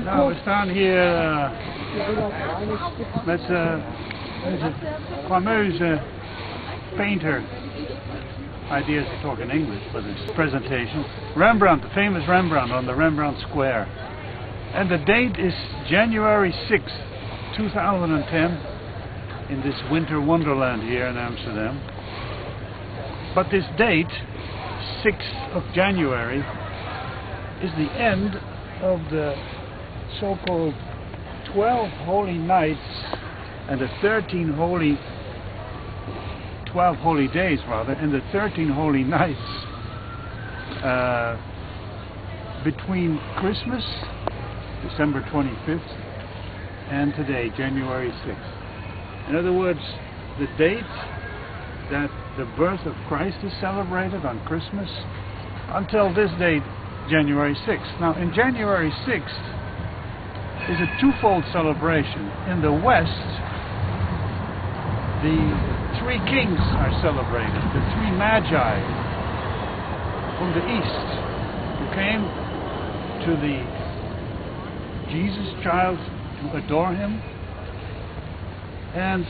Nou, we staan hier met deze fameuze painter. Ideas to talk in English for this presentation. Rembrandt, the famous Rembrandt on the Rembrandt Square. And the date is January 6th, 2010, in this winter wonderland here in Amsterdam. But this date, 6th of January, is the end of the so-called 12 holy nights and the 12 holy days rather, and the 13 holy nights between Christmas, December 25th, and today, January 6th. In other words, the date that the birth of Christ is celebrated on Christmas until this date, January 6th. Now, in January 6th is a twofold celebration. In the West, the three kings are celebrated, the three magi from the East who came to the Jesus child to adore him. And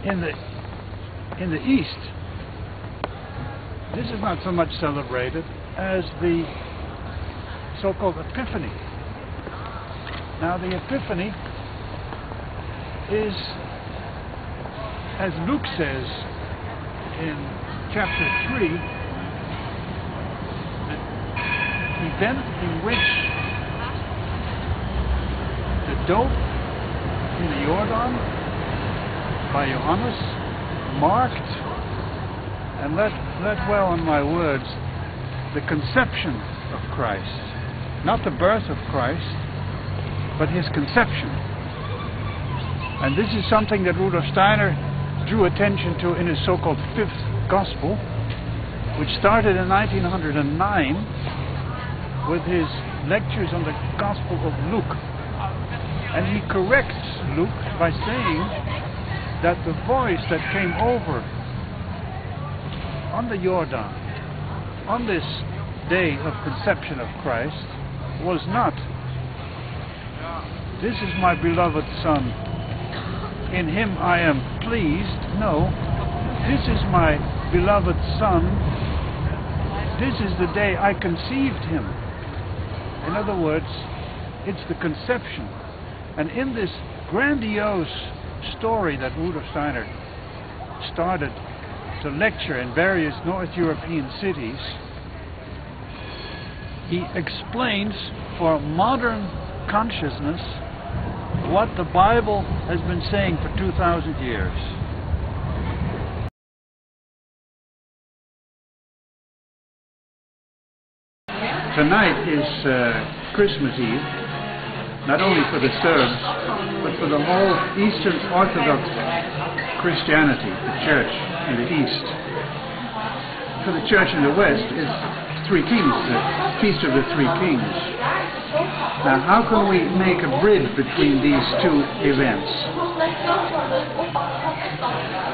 in the East, this is not so much celebrated as the so-called Epiphany. Now, the Epiphany is, as Luke says in chapter 3, an event in which the dope in the Jordan by Johannes marked, and let well on my words, the conception of Christ. Not the birth of Christ, but his conception. And this is something that Rudolf Steiner drew attention to in his so-called Fifth Gospel, which started in 1909 with his lectures on the Gospel of Luke. And he corrects Luke by saying that the voice that came over on the Jordan on this day of conception of Christ was not, "This is my beloved Son, in him I am pleased." No, "This is my beloved Son, this is the day I conceived him." In other words, it's the conception. And in this grandiose story that Rudolf Steiner started to lecture in various North European cities, he explains for modern consciousness what the Bible has been saying for 2,000 years. Tonight is Christmas Eve, not only for the Serbs, but for the whole Eastern Orthodox Christianity, the Church in the East. For the Church in the West, it's Three Kings, the Feast of the Three Kings. Now, how can we make a bridge between these two events?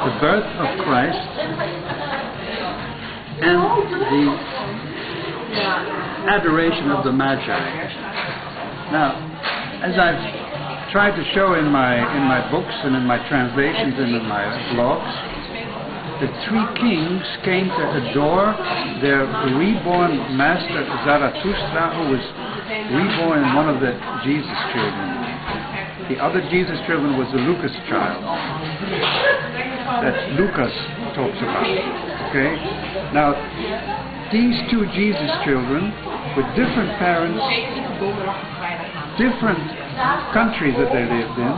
The birth of Christ and the adoration of the Magi. Now, as I've tried to show in my books and in my translations and in my blogs, the three kings came to adore their reborn master Zarathustra, who was reborn in one of the Jesus children. The other Jesus children was the Lucas child that Lucas talks about. Okay? Now, these two Jesus children with different parents, different countries that they lived in,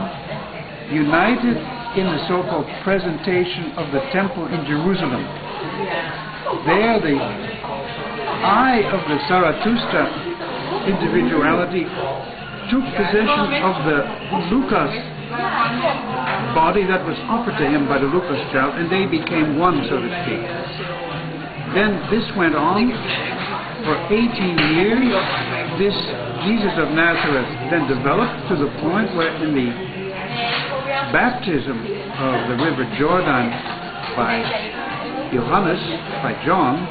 united in the so-called presentation of the temple in Jerusalem. There the eye of the Zarathustra individuality took possession of the Lucas body that was offered to him by the Lucas child, and they became one, so to speak. Then this went on for 18 years. This Jesus of Nazareth then developed to the point where in the baptism of the river Jordan by Johannes, by John,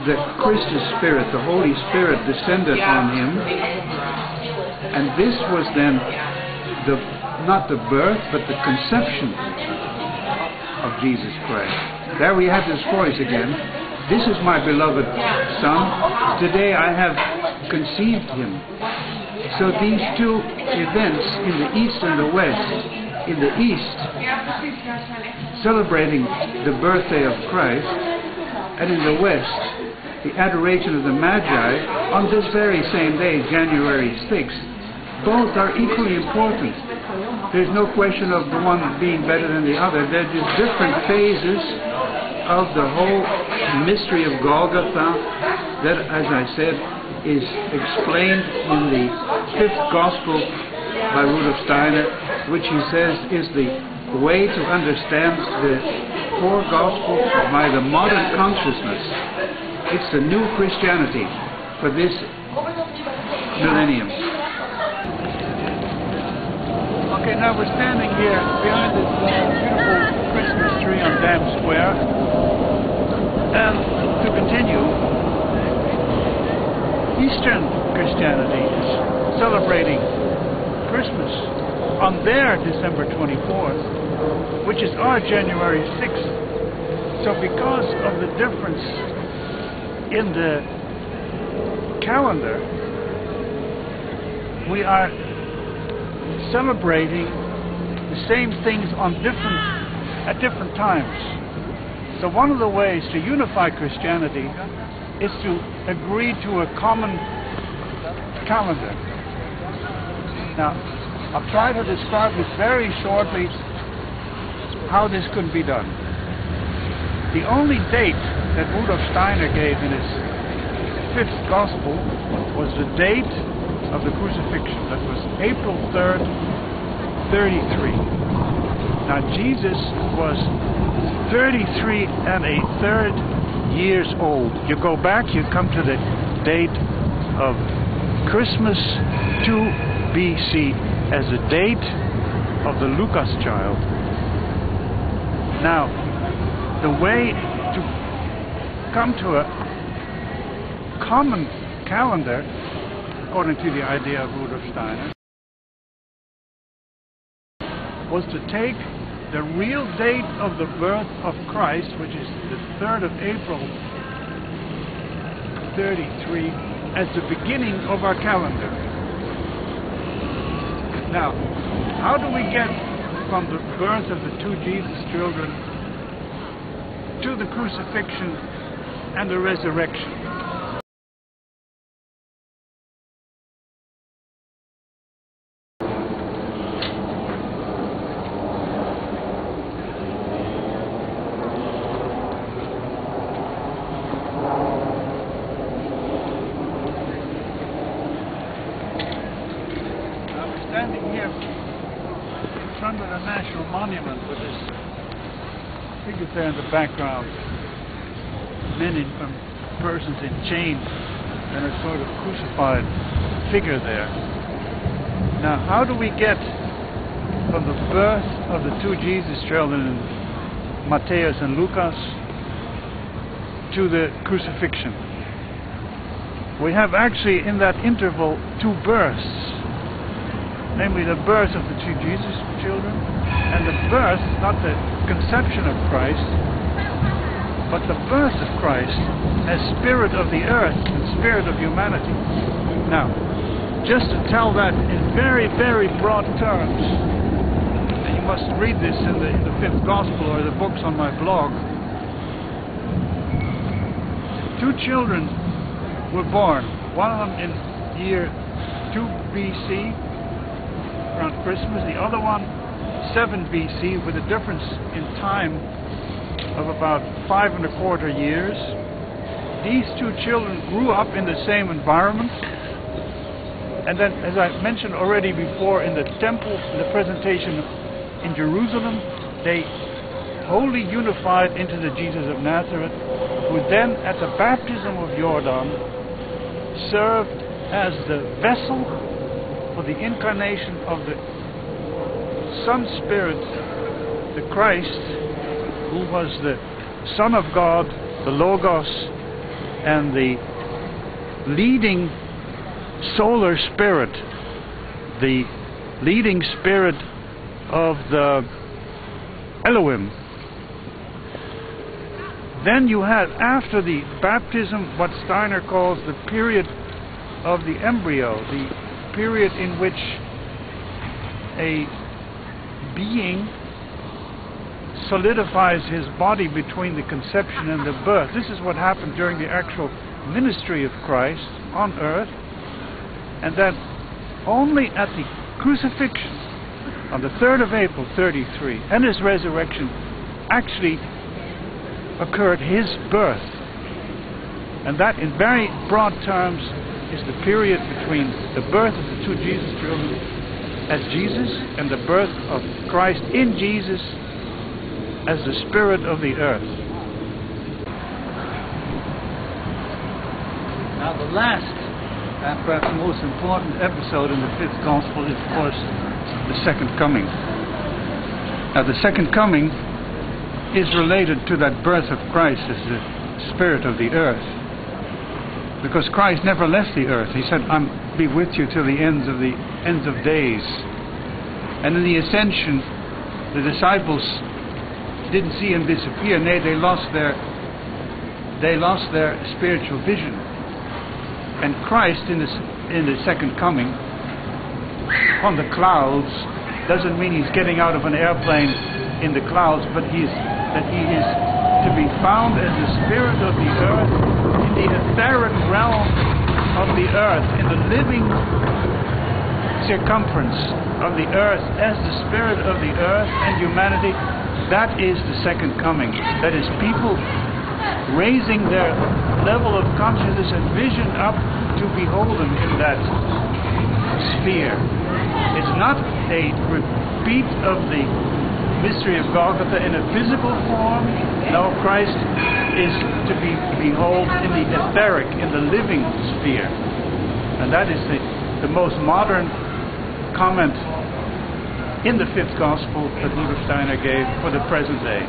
the Rjk-Spirit, the Holy Spirit, descended on him, and this was then not the birth, but the conception of Jesus Christ. There we have his voice again. This is my beloved Son. Today I have conceived him. So these two events in the East and the West, in the East, celebrating the birthday of Christ, and in the West, the adoration of the Magi on this very same day, January 6th, both are equally important. There's no question of the one being better than the other. They're just different phases of the whole mystery of Golgotha that, as I said, is explained in the 5th Gospel by Rudolf Steiner, which he says is the way to understand the 4 Gospels by the modern consciousness. It's the new Christianity for this millennium. Okay, now we're standing here behind this beautiful Christmas tree on Dam Square, and to continue, Eastern Christianity is celebrating Christmas on their December 24th, which is our January 6th. So because of the difference in the calendar, we are celebrating the same things at different times. So one of the ways to unify Christianity is to agree to a common calendar. Now, I'll try to describe this very shortly, how this could be done. The only date that Rudolf Steiner gave in his 5th Gospel was the date of the crucifixion. That was April 3rd, 33. Now, Jesus was 33 and a third years old. You go back, you come to the date of Christmas 2 BC as a date of the Lucas child. Now, the way to come to a common calendar, according to the idea of Rudolf Steiner, was to take the real date of the birth of Christ, which is the 3rd of April 33, as the beginning of our calendar. Now, how do we get from the birth of the 2 Jesus children to the crucifixion and the resurrection? Standing here in front of the National Monument with this figure there in the background, men and persons in chains and a sort of crucified figure there. Now, how do we get from the birth of the 2 Jesus children in Matthäus and Lucas to the crucifixion? We have actually in that interval 2 births. Namely, the birth of the 2 Jesus children, and the birth, not the conception of Christ, but the birth of Christ as Spirit of the earth and Spirit of humanity. Now, just to tell that in very, very broad terms, and you must read this in the 5th Gospel or the books on my blog, 2 children were born, one of them in year 2 BC, around Christmas, the other one 7 BC, with a difference in time of about 5 1/4 years. These 2 children grew up in the same environment, and then, as I mentioned already before, in the temple, in the presentation in Jerusalem, they wholly unified into the Jesus of Nazareth, who then at the baptism of Jordan served as the vessel for the incarnation of the Son Spirit, the Christ, who was the Son of God, the Logos, and the leading solar spirit, the leading spirit of the Elohim. Then you had, after the baptism, what Steiner calls the period of the embryo, the period in which a being solidifies his body between the conception and the birth. This is what happened during the actual ministry of Christ on earth, and that only at the crucifixion on the 3rd of April 33 and his resurrection actually occurred his birth. And that, in very broad terms, is the period between the birth of the two Jesus children as Jesus and the birth of Christ in Jesus as the Spirit of the earth. Now the last and perhaps most important episode in the fifth gospel is, of course, the second coming. Now the second coming is related to that birth of Christ as the Spirit of the earth, because Christ never left the earth. He said, "I'll be with you till the ends of days." And in the ascension, the disciples didn't see him disappear. Nay, they lost their spiritual vision. And Christ in the second coming on the clouds doesn't mean he's getting out of an airplane in the clouds, but he is to be found as the Spirit of the earth, in the etheric realm of the earth, in the living circumference of the earth, as the Spirit of the earth and humanity. That is the second coming. That is people raising their level of consciousness and vision up to behold him in that sphere. It's not a repeat of the mystery of Golgotha in a physical form. No, Christ is to be behold in the etheric, in the living sphere. And that is the most modern comment in the fifth gospel that Rudolf Steiner gave for the present day.